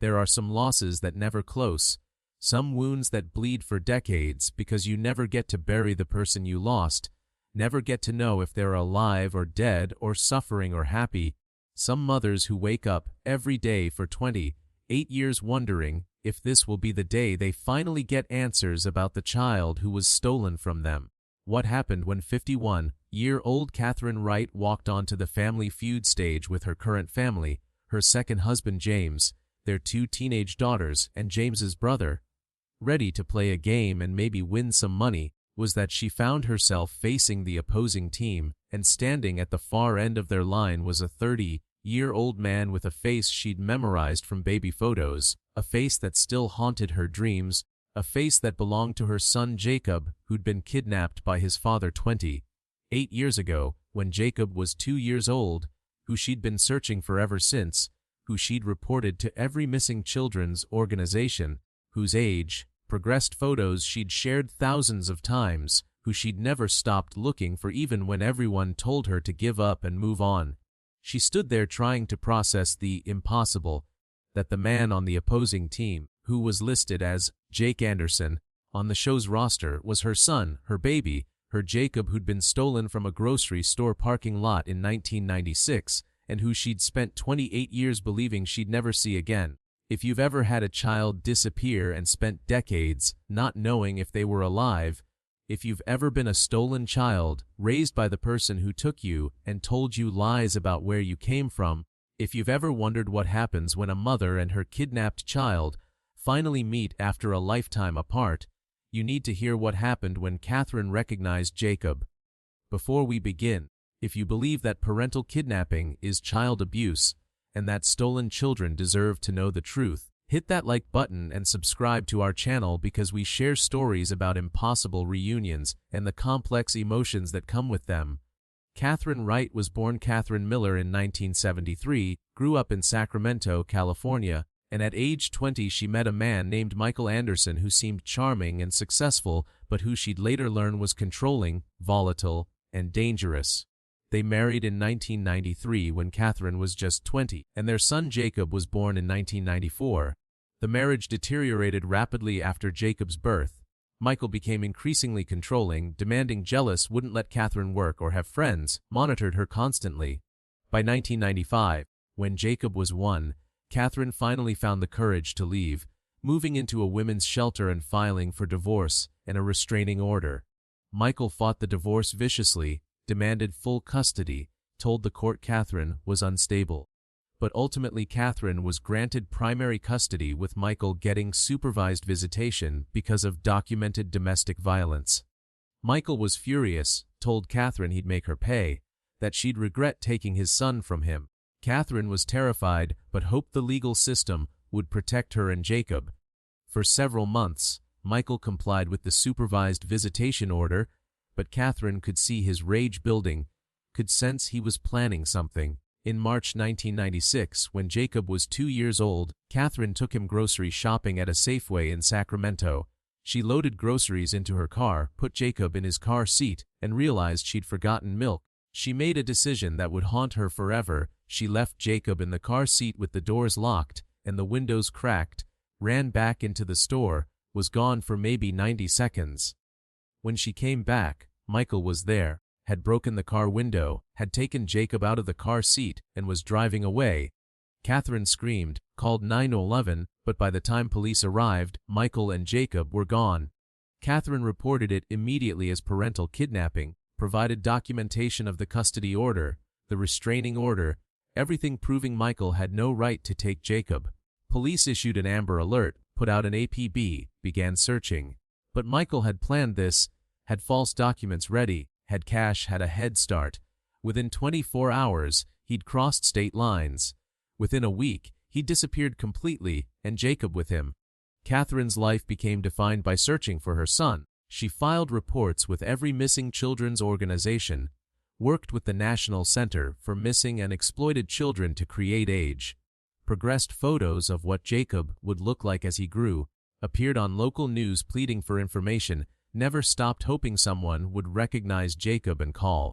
There are some losses that never close, some wounds that bleed for decades because you never get to bury the person you lost, never get to know if they're alive or dead or suffering or happy. Some mothers who wake up every day for 28 years wondering if this will be the day they finally get answers about the child who was stolen from them. What happened when 51-year-old Catherine Wright walked onto the Family Feud stage with her current family, her second husband James, their 2 teenage daughters, and James's brother, ready to play a game and maybe win some money, was that she found herself facing the opposing team, and standing at the far end of their line was a 30-year-old man with a face she'd memorized from baby photos, a face that still haunted her dreams, a face that belonged to her son Jacob, who'd been kidnapped by his father 28 years ago, when Jacob was 2 years old, who she'd been searching for ever since, who she'd reported to every missing children's organization, whose age, progressed photos she'd shared thousands of times, who she'd never stopped looking for even when everyone told her to give up and move on. She stood there trying to process the impossible, that the man on the opposing team, who was listed as Jake Anderson on the show's roster, was her son, her baby, her Jacob, who'd been stolen from a grocery store parking lot in 1996, and who she'd spent 28 years believing she'd never see again. If you've ever had a child disappear and spent decades not knowing if they were alive, if you've ever been a stolen child raised by the person who took you and told you lies about where you came from, if you've ever wondered what happens when a mother and her kidnapped child finally meet after a lifetime apart, you need to hear what happened when Catherine recognized Jacob. Before we begin, if you believe that parental kidnapping is child abuse, and that stolen children deserve to know the truth, hit that like button and subscribe to our channel because we share stories about impossible reunions and the complex emotions that come with them. Catherine Wright was born Catherine Miller in 1973, grew up in Sacramento, California, and at age 20 she met a man named Michael Anderson who seemed charming and successful, but who she'd later learn was controlling, volatile, and dangerous. They married in 1993 when Catherine was just 20, and their son Jacob was born in 1994. The marriage deteriorated rapidly after Jacob's birth. Michael became increasingly controlling, demanding, jealous, wouldn't let Catherine work or have friends, monitored her constantly. By 1995, when Jacob was 1, Catherine finally found the courage to leave, moving into a women's shelter and filing for divorce and a restraining order. Michael fought the divorce viciously, demanded full custody, told the court Catherine was unstable. But ultimately Catherine was granted primary custody, with Michael getting supervised visitation because of documented domestic violence. Michael was furious, told Catherine he'd make her pay, that she'd regret taking his son from him. Catherine was terrified but hoped the legal system would protect her and Jacob. For several months, Michael complied with the supervised visitation order, but Catherine could see his rage building, could sense he was planning something. In March 1996, when Jacob was 2 years old, Catherine took him grocery shopping at a Safeway in Sacramento. She loaded groceries into her car, put Jacob in his car seat, and realized she'd forgotten milk. She made a decision that would haunt her forever. She left Jacob in the car seat with the doors locked and the windows cracked, ran back into the store, was gone for maybe 90 seconds. When she came back, Michael was there, had broken the car window, had taken Jacob out of the car seat, and was driving away. Catherine screamed, called 911, but by the time police arrived, Michael and Jacob were gone. Catherine reported it immediately as parental kidnapping, provided documentation of the custody order, the restraining order, everything proving Michael had no right to take Jacob. Police issued an Amber Alert, put out an APB, began searching. But Michael had planned this, had false documents ready, had cash, had a head start. Within 24 hours, he'd crossed state lines. Within a week, he disappeared completely, and Jacob with him. Catherine's life became defined by searching for her son. She filed reports with every missing children's organization, worked with the National Center for Missing and Exploited Children to create age, progressed photos of what Jacob would look like as he grew, appeared on local news pleading for information, never stopped hoping someone would recognize Jacob and call.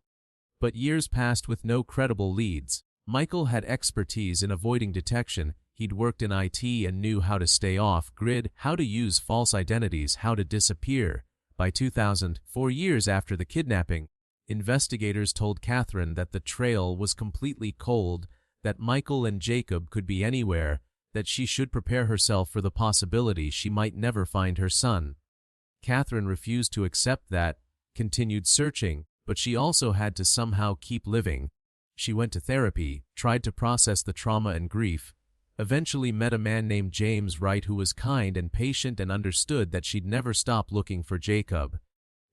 But years passed with no credible leads. Michael had expertise in avoiding detection. He'd worked in IT and knew how to stay off-grid, how to use false identities, how to disappear. By 2000, 4 years after the kidnapping, investigators told Catherine that the trail was completely cold, that Michael and Jacob could be anywhere, that she should prepare herself for the possibility she might never find her son. Catherine refused to accept that, continued searching, but she also had to somehow keep living. She went to therapy, tried to process the trauma and grief, eventually met a man named James Wright who was kind and patient and understood that she'd never stop looking for Jacob.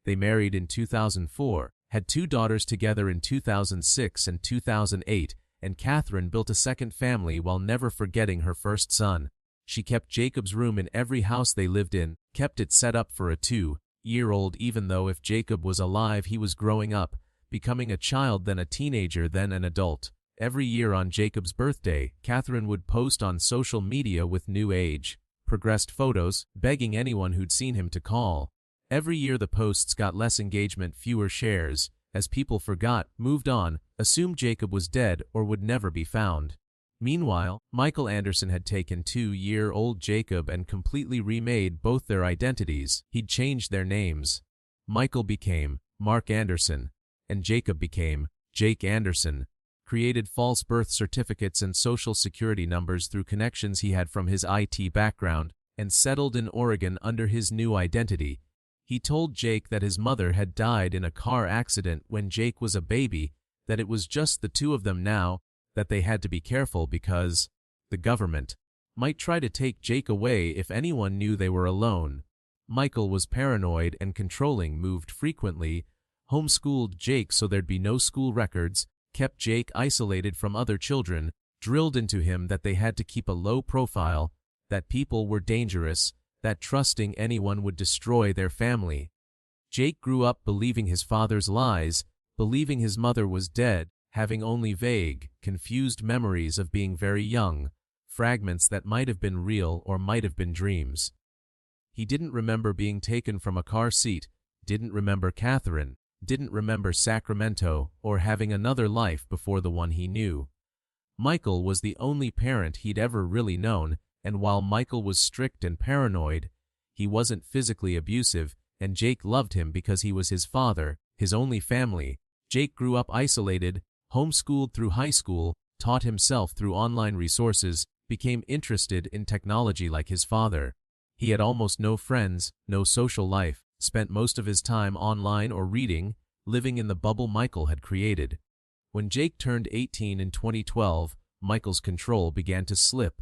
They married in 2004, had 2 daughters together in 2006 and 2008, and Catherine built a second family while never forgetting her first son. She kept Jacob's room in every house they lived in, kept it set up for a 2-year-old even though if Jacob was alive he was growing up, becoming a child then a teenager then an adult. Every year on Jacob's birthday, Catherine would post on social media with new age, progressed photos, begging anyone who'd seen him to call. Every year the posts got less engagement, fewer shares, as people forgot, moved on, assumed Jacob was dead or would never be found. Meanwhile, Michael Anderson had taken 2-year-old Jacob and completely remade both their identities. He'd changed their names. Michael became Mark Anderson, and Jacob became Jake Anderson. Created false birth certificates and social security numbers through connections he had from his IT background, and settled in Oregon under his new identity. He told Jake that his mother had died in a car accident when Jake was a baby, that it was just the 2 of them now, that they had to be careful because the government might try to take Jake away if anyone knew they were alone. Michael was paranoid and controlling, moved frequently, homeschooled Jake so there'd be no school records, kept Jake isolated from other children, drilled into him that they had to keep a low profile, that people were dangerous, that trusting anyone would destroy their family. Jake grew up believing his father's lies, believing his mother was dead, having only vague, confused memories of being very young, fragments that might have been real or might have been dreams. He didn't remember being taken from a car seat, didn't remember Catherine, didn't remember Sacramento or having another life before the one he knew. Michael was the only parent he'd ever really known, and while Michael was strict and paranoid, he wasn't physically abusive, and Jake loved him because he was his father, his only family. Jake grew up isolated, homeschooled through high school, taught himself through online resources, became interested in technology like his father. He had almost no friends, no social life, spent most of his time online or reading, living in the bubble Michael had created. When Jake turned 18 in 2012, Michael's control began to slip.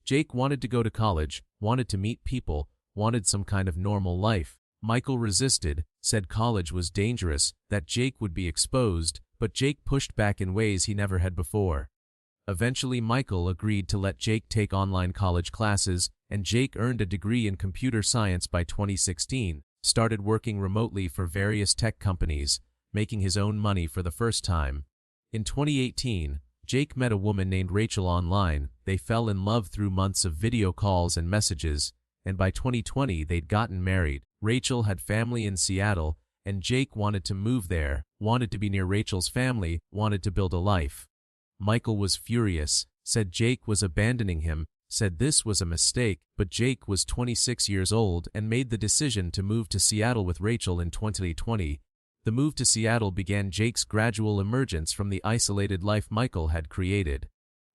Jake wanted to go to college, wanted to meet people, wanted some kind of normal life. Michael resisted, said college was dangerous, that Jake would be exposed, but Jake pushed back in ways he never had before. Eventually Michael agreed to let Jake take online college classes, and Jake earned a degree in computer science by 2016, started working remotely for various tech companies, making his own money for the first time. In 2018, Jake met a woman named Rachel online. They fell in love through months of video calls and messages, and by 2020 they'd gotten married. Rachel had family in Seattle, and Jake wanted to move there, wanted to be near Rachel's family, wanted to build a life. Michael was furious, said Jake was abandoning him, said this was a mistake, but Jake was 26 years old and made the decision to move to Seattle with Rachel in 2020. The move to Seattle began Jake's gradual emergence from the isolated life Michael had created.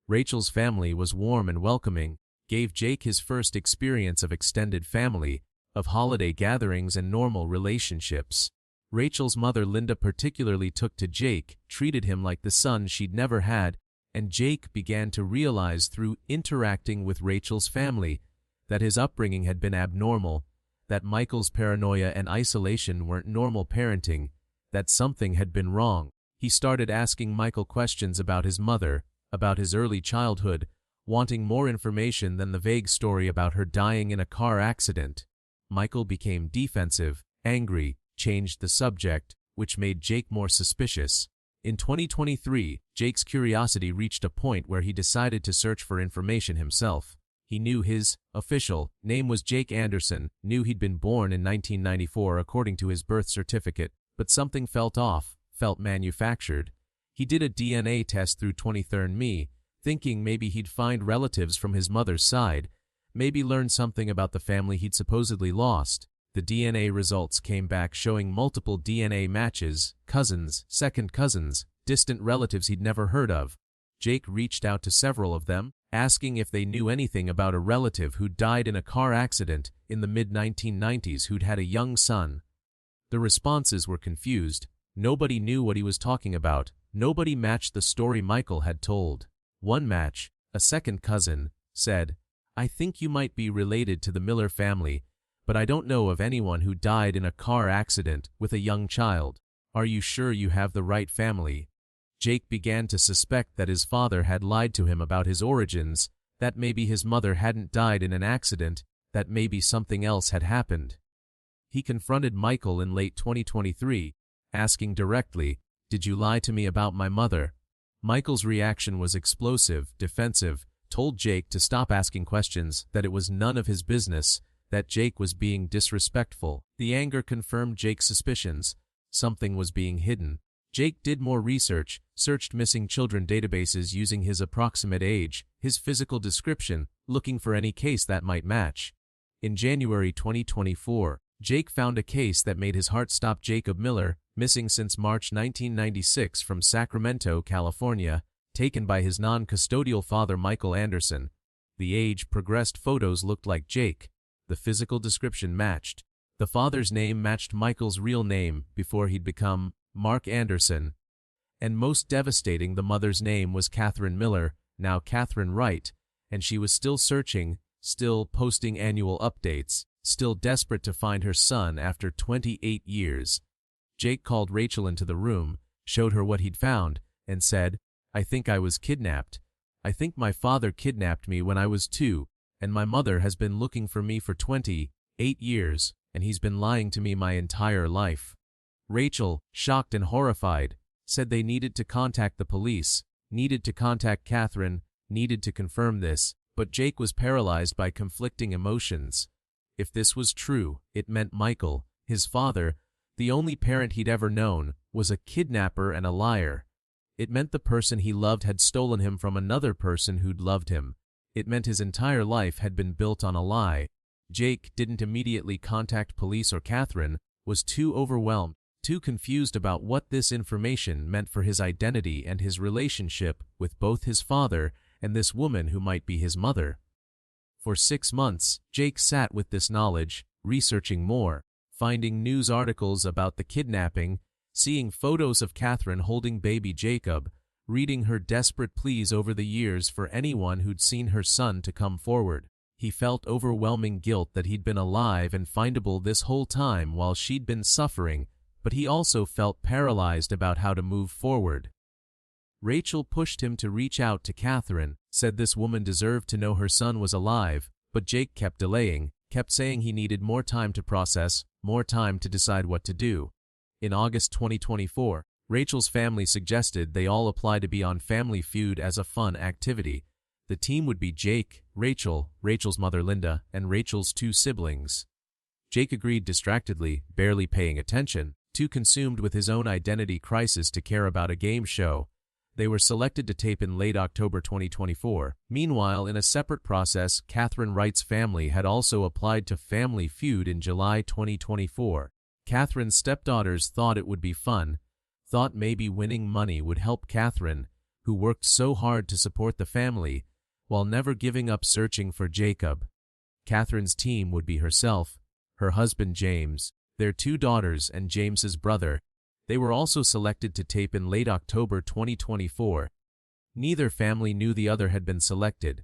Rachel's family was warm and welcoming, gave Jake his first experience of extended family, of holiday gatherings and normal relationships. Rachel's mother Linda particularly took to Jake, treated him like the son she'd never had, and Jake began to realize through interacting with Rachel's family that his upbringing had been abnormal, that Michael's paranoia and isolation weren't normal parenting, that something had been wrong. He started asking Michael questions about his mother, about his early childhood, wanting more information than the vague story about her dying in a car accident. Michael became defensive, angry, changed the subject, which made Jake more suspicious. In 2023, Jake's curiosity reached a point where he decided to search for information himself. He knew his official name was Jake Anderson, knew he'd been born in 1994 according to his birth certificate, but something felt off, felt manufactured. He did a DNA test through 23andMe, thinking maybe he'd find relatives from his mother's side, maybe learn something about the family he'd supposedly lost. The DNA results came back showing multiple DNA matches, cousins, second cousins, distant relatives he'd never heard of. Jake reached out to several of them, asking if they knew anything about a relative who died in a car accident in the mid-1990s who'd had a young son. The responses were confused. Nobody knew what he was talking about. Nobody matched the story Michael had told. One match, a second cousin, said, "I think you might be related to the Miller family, but I don't know of anyone who died in a car accident with a young child. Are you sure you have the right family?" Jake began to suspect that his father had lied to him about his origins, that maybe his mother hadn't died in an accident, that maybe something else had happened. He confronted Michael in late 2023, asking directly, "Did you lie to me about my mother?" Michael's reaction was explosive, defensive, told Jake to stop asking questions, that it was none of his business, that Jake was being disrespectful. The anger confirmed Jake's suspicions. Something was being hidden. Jake did more research, searched missing children databases using his approximate age, his physical description, looking for any case that might match. In January 2024, Jake found a case that made his heart stop. Jacob Miller, missing since March 1996 from Sacramento, California, taken by his non-custodial father Michael Anderson. The age-progressed photos looked like Jake. The physical description matched. The father's name matched Michael's real name before he'd become Mark Anderson. And most devastating, the mother's name was Catherine Miller, now Catherine Wright, and she was still searching, still posting annual updates, still desperate to find her son after 28 years. Jake called Rachel into the room, showed her what he'd found, and said, "I think I was kidnapped. I think my father kidnapped me when I was 2, and my mother has been looking for me for 28 years, and he's been lying to me my entire life." Rachel, shocked and horrified, said they needed to contact the police, needed to contact Catherine, needed to confirm this, but Jake was paralyzed by conflicting emotions. If this was true, it meant Michael, his father, the only parent he'd ever known, was a kidnapper and a liar. It meant the person he loved had stolen him from another person who'd loved him. It meant his entire life had been built on a lie. Jake didn't immediately contact police or Catherine, was too overwhelmed, too confused about what this information meant for his identity and his relationship with both his father and this woman who might be his mother. For 6 months, Jake sat with this knowledge, researching more, finding news articles about the kidnapping, seeing photos of Catherine holding baby Jacob, reading her desperate pleas over the years for anyone who'd seen her son to come forward. He felt overwhelming guilt that he'd been alive and findable this whole time while she'd been suffering, but he also felt paralyzed about how to move forward. Rachel pushed him to reach out to Catherine, said this woman deserved to know her son was alive, but Jake kept delaying, kept saying he needed more time to process, more time to decide what to do. In August 2024, Rachel's family suggested they all apply to be on Family Feud as a fun activity. The team would be Jake, Rachel, Rachel's mother Linda, and Rachel's 2 siblings. Jake agreed distractedly, barely paying attention, too consumed with his own identity crisis to care about a game show. They were selected to tape in late October 2024. Meanwhile, in a separate process, Catherine Wright's family had also applied to Family Feud in July 2024. Catherine's stepdaughters thought it would be fun, thought maybe winning money would help Catherine, who worked so hard to support the family, while never giving up searching for Jacob. Catherine's team would be herself, her husband James, their 2 daughters, and James's brother. They were also selected to tape in late October 2024. Neither family knew the other had been selected.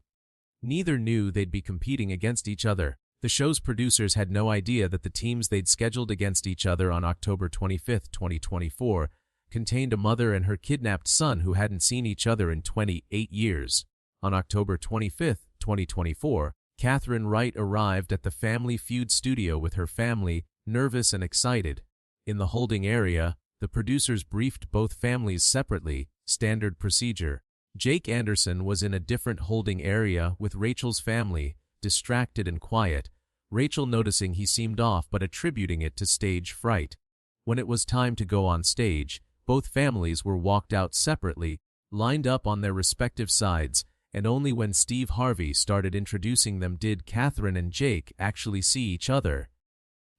Neither knew they'd be competing against each other. The show's producers had no idea that the teams they'd scheduled against each other on October 25, 2024, contained a mother and her kidnapped son who hadn't seen each other in 28 years. On October 25, 2024, Catherine Wright arrived at the Family Feud studio with her family, nervous and excited. In the holding area, the producers briefed both families separately, standard procedure. Jake Anderson was in a different holding area with Rachel's family, distracted and quiet, Rachel noticing he seemed off but attributing it to stage fright. When it was time to go on stage, both families were walked out separately, lined up on their respective sides, and only when Steve Harvey started introducing them did Catherine and Jake actually see each other.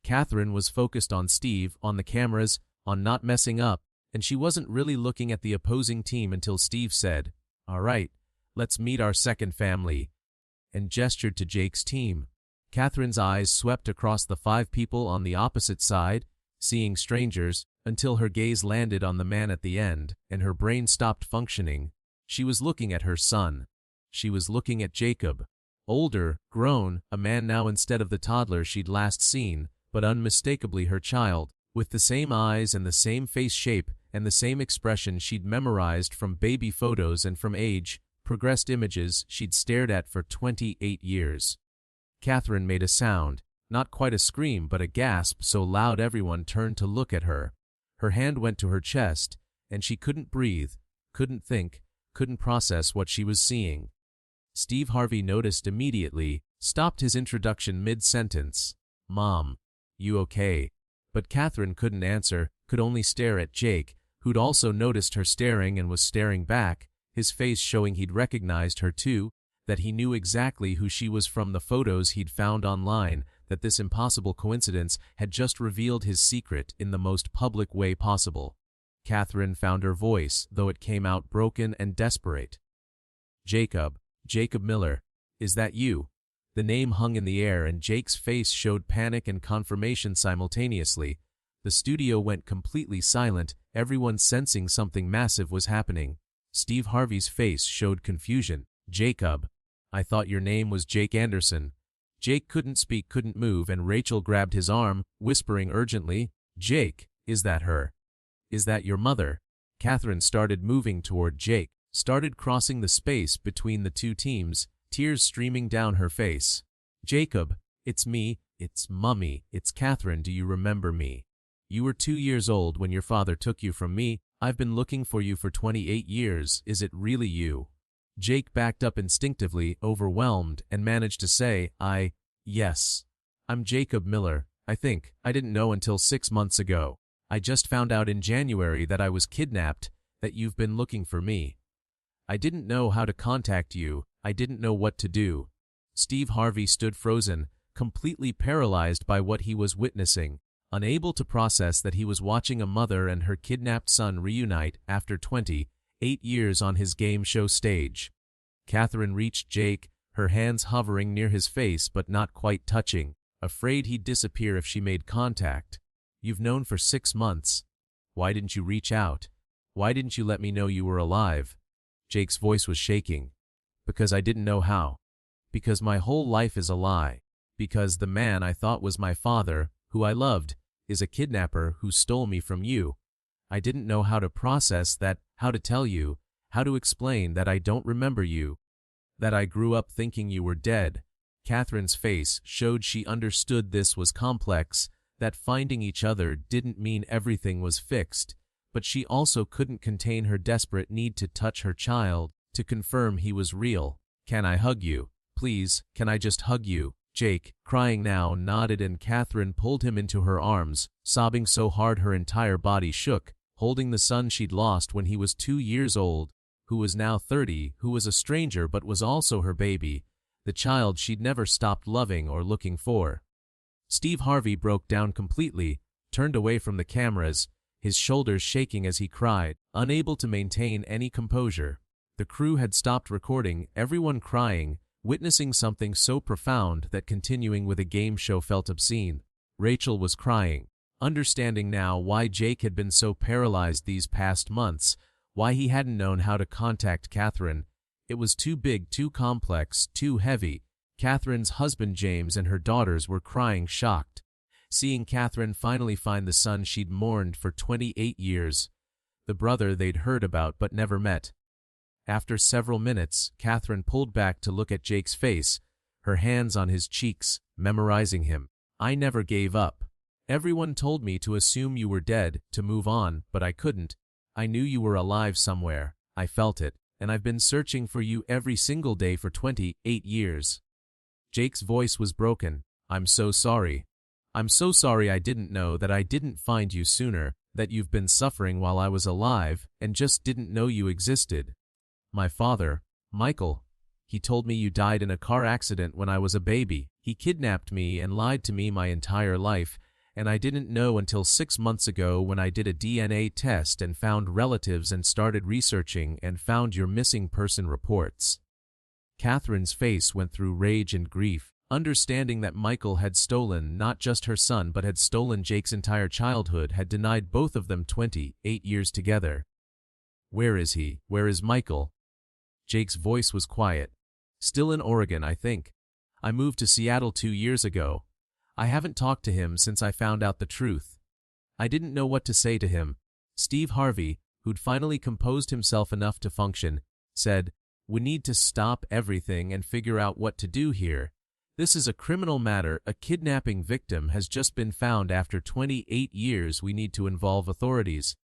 Catherine was focused on Steve, on the cameras, on not messing up, and she wasn't really looking at the opposing team until Steve said, "All right, let's meet our second family," and gestured to Jake's team. Catherine's eyes swept across the 5 people on the opposite side, seeing strangers, until her gaze landed on the man at the end, and her brain stopped functioning. She was looking at her son. She was looking at Jacob. Older, grown, a man now instead of the toddler she'd last seen, but unmistakably her child, with the same eyes and the same face shape and the same expression she'd memorized from baby photos and from progressed images she'd stared at for 28 years. Catherine made a sound, not quite a scream but a gasp so loud everyone turned to look at her. Her hand went to her chest, and she couldn't breathe, couldn't think, couldn't process what she was seeing. Steve Harvey noticed immediately, stopped his introduction mid-sentence. "Mom, you okay?" But Catherine couldn't answer, could only stare at Jake, who'd also noticed her staring and was staring back, his face showing he'd recognized her too, that he knew exactly who she was from the photos he'd found online, that this impossible coincidence had just revealed his secret in the most public way possible. Catherine found her voice, though it came out broken and desperate. "Jacob Miller, is that you?" The name hung in the air and Jake's face showed panic and confirmation simultaneously. The studio went completely silent, everyone sensing something massive was happening. Steve Harvey's face showed confusion. "Jacob, I thought your name was Jake Anderson." Jake couldn't speak, couldn't move, and Rachel grabbed his arm, whispering urgently, "Jake, is that her? Is that your mother?" Catherine started moving toward Jake, started crossing the space between the two teams, tears streaming down her face. "Jacob, it's me, it's Mummy, it's Catherine, do you remember me? You were 2 years old when your father took you from me. I've been looking for you for 28 years, is it really you?" Jake backed up instinctively, overwhelmed, and managed to say, Yes. I'm Jacob Miller, I think. I didn't know until 6 months ago. I just found out in January that I was kidnapped, that you've been looking for me. I didn't know how to contact you, I didn't know what to do." Steve Harvey stood frozen, completely paralyzed by what he was witnessing, unable to process that he was watching a mother and her kidnapped son reunite after 28 years on his game show stage. Catherine reached Jake, her hands hovering near his face but not quite touching, afraid he'd disappear if she made contact. "You've known for 6 months. Why didn't you reach out? Why didn't you let me know you were alive?" Jake's voice was shaking. "Because I didn't know how. Because my whole life is a lie. Because the man I thought was my father, who I loved, is a kidnapper who stole me from you. I didn't know how to process that, how to tell you, how to explain that I don't remember you, that I grew up thinking you were dead." Catherine's face showed she understood this was complex, that finding each other didn't mean everything was fixed, but she also couldn't contain her desperate need to touch her child, to confirm he was real. "Can I hug you? Please, can I just hug you?" Jake, crying now, nodded and Catherine pulled him into her arms, sobbing so hard her entire body shook, holding the son she'd lost when he was 2 years old, who was now 30, who was a stranger but was also her baby, the child she'd never stopped loving or looking for. Steve Harvey broke down completely, turned away from the cameras, his shoulders shaking as he cried, unable to maintain any composure. The crew had stopped recording, everyone crying, witnessing something so profound that continuing with a game show felt obscene. Rachel was crying, understanding now why Jake had been so paralyzed these past months, why he hadn't known how to contact Catherine. It was too big, too complex, too heavy. Catherine's husband James and her daughters were crying shocked, seeing Catherine finally find the son she'd mourned for 28 years, the brother they'd heard about but never met. After several minutes, Catherine pulled back to look at Jake's face, her hands on his cheeks, memorizing him. "I never gave up. Everyone told me to assume you were dead, to move on, but I couldn't. I knew you were alive somewhere. I felt it, and I've been searching for you every single day for 28 years. Jake's voice was broken. "I'm so sorry. I'm so sorry I didn't know, that I didn't find you sooner, that you've been suffering while I was alive, and just didn't know you existed. My father, Michael, He told me you died in a car accident when I was a baby. He kidnapped me and lied to me my entire life, and I didn't know until 6 months ago when I did a DNA test and found relatives and started researching and found your missing person reports." Catherine's face went through rage and grief, understanding that Michael had stolen not just her son but had stolen Jake's entire childhood, had denied both of them 28 years together. "Where is he? Where is Michael?" Jake's voice was quiet. "Still in Oregon, I think. I moved to Seattle 2 years ago. I haven't talked to him since I found out the truth. I didn't know what to say to him." Steve Harvey, who'd finally composed himself enough to function, said, "We need to stop everything and figure out what to do here. This is a criminal matter. A kidnapping victim has just been found after 28 years. We need to involve authorities."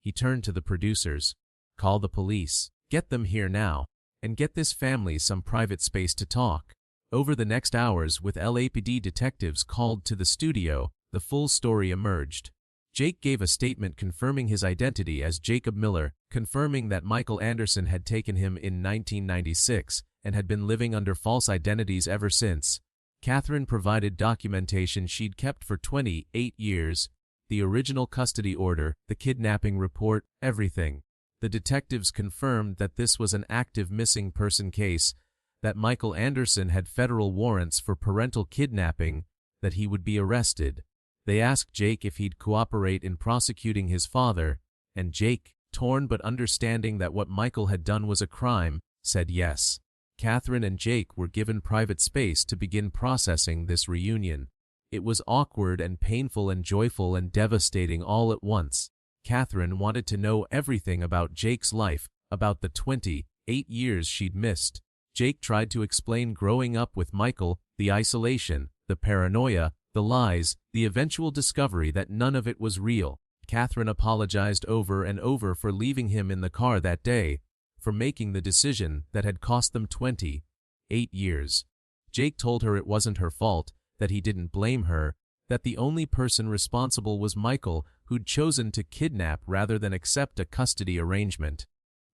He turned to the producers. "Call the police. Get them here now. And get this family some private space to talk." Over the next hours, with LAPD detectives called to the studio, the full story emerged. Jake gave a statement confirming his identity as Jacob Miller, confirming that Michael Anderson had taken him in 1996 and had been living under false identities ever since. Catherine provided documentation she'd kept for 28 years, the original custody order, the kidnapping report, everything. The detectives confirmed that this was an active missing person case, that Michael Anderson had federal warrants for parental kidnapping, that he would be arrested. They asked Jake if he'd cooperate in prosecuting his father, and Jake, torn but understanding that what Michael had done was a crime, said yes. Catherine and Jake were given private space to begin processing this reunion. It was awkward and painful and joyful and devastating all at once. Catherine wanted to know everything about Jake's life, about the 28 years she'd missed. Jake tried to explain growing up with Michael, the isolation, the paranoia, the lies, the eventual discovery that none of it was real. Catherine apologized over and over for leaving him in the car that day, for making the decision that had cost them 28 years. Jake told her it wasn't her fault, that he didn't blame her, that the only person responsible was Michael, who'd chosen to kidnap rather than accept a custody arrangement.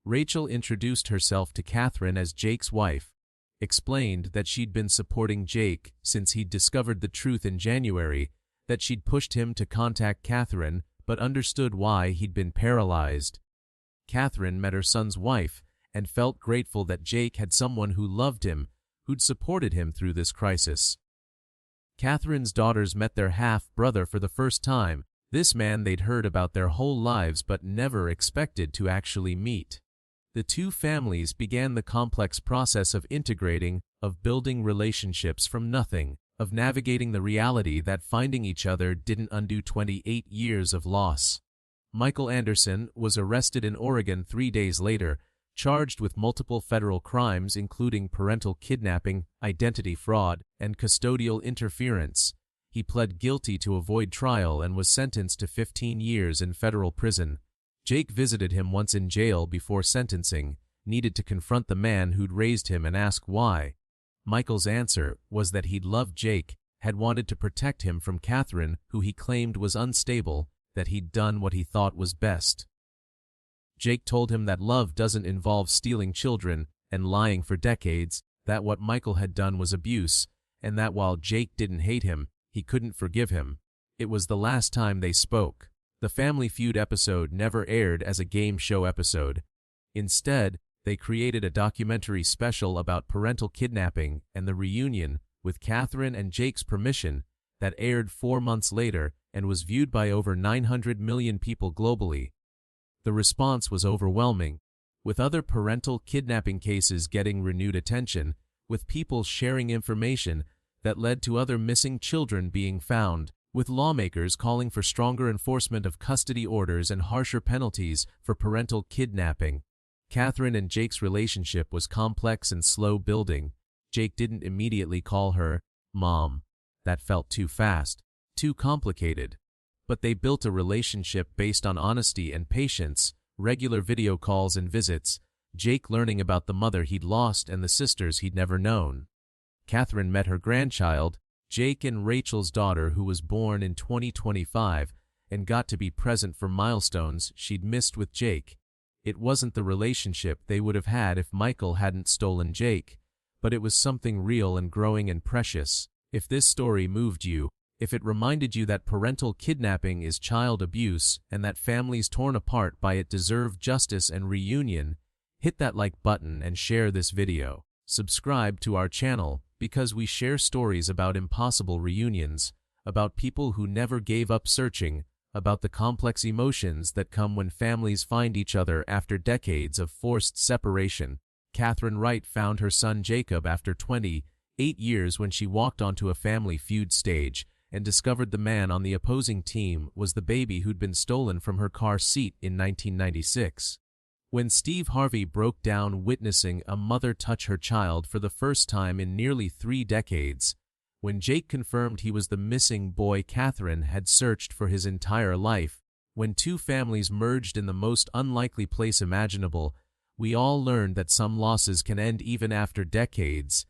Rachel introduced herself to Catherine as Jake's wife, explained that she'd been supporting Jake since he'd discovered the truth in January, that she'd pushed him to contact Catherine but understood why he'd been paralyzed. Catherine met her son's wife and felt grateful that Jake had someone who loved him, who'd supported him through this crisis. Catherine's daughters met their half-brother for the first time, this man they'd heard about their whole lives but never expected to actually meet. The two families began the complex process of integrating, of building relationships from nothing, of navigating the reality that finding each other didn't undo 28 years of loss. Michael Anderson was arrested in Oregon 3 days later, charged with multiple federal crimes including parental kidnapping, identity fraud, and custodial interference. He pled guilty to avoid trial and was sentenced to 15 years in federal prison. Jake visited him once in jail before sentencing, needed to confront the man who'd raised him and ask why. Michael's answer was that he'd loved Jake, had wanted to protect him from Catherine, who he claimed was unstable, that he'd done what he thought was best. Jake told him that love doesn't involve stealing children and lying for decades, that what Michael had done was abuse, and that while Jake didn't hate him, he couldn't forgive him. It was the last time they spoke. The Family Feud episode never aired as a game show episode. Instead, they created a documentary special about parental kidnapping and the reunion, with Catherine and Jake's permission, that aired 4 months later and was viewed by over 900 million people globally. The response was overwhelming, with other parental kidnapping cases getting renewed attention, with people sharing information that led to other missing children being found, with lawmakers calling for stronger enforcement of custody orders and harsher penalties for parental kidnapping. Catherine and Jake's relationship was complex and slow building. Jake didn't immediately call her Mom. That felt too fast, too complicated. But they built a relationship based on honesty and patience, regular video calls and visits, Jake learning about the mother he'd lost and the sisters he'd never known. Catherine met her grandchild, Jake and Rachel's daughter, who was born in 2025, and got to be present for milestones she'd missed with Jake. It wasn't the relationship they would have had if Michael hadn't stolen Jake, but it was something real and growing and precious. If this story moved you, if it reminded you that parental kidnapping is child abuse and that families torn apart by it deserve justice and reunion, hit that like button and share this video. Subscribe to our channel because we share stories about impossible reunions, about people who never gave up searching, about the complex emotions that come when families find each other after decades of forced separation. Catherine Wright found her son Jacob after 28 years when she walked onto a Family Feud stage and discovered the man on the opposing team was the baby who'd been stolen from her car seat in 1996. When Steve Harvey broke down witnessing a mother touch her child for the first time in nearly 3 decades, when Jake confirmed he was the missing boy Catherine had searched for his entire life, when 2 families merged in the most unlikely place imaginable, we all learned that some losses can end even after decades,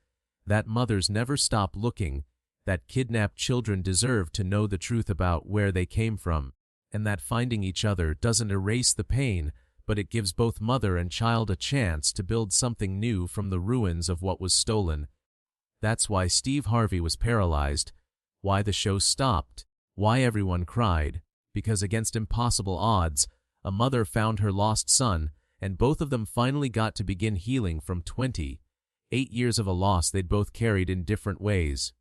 that mothers never stop looking, that kidnapped children deserve to know the truth about where they came from, and that finding each other doesn't erase the pain, but it gives both mother and child a chance to build something new from the ruins of what was stolen. That's why Steve Harvey was paralyzed, why the show stopped, why everyone cried, because against impossible odds, a mother found her lost son, and both of them finally got to begin healing from 28 years of a loss they'd both carried in different ways.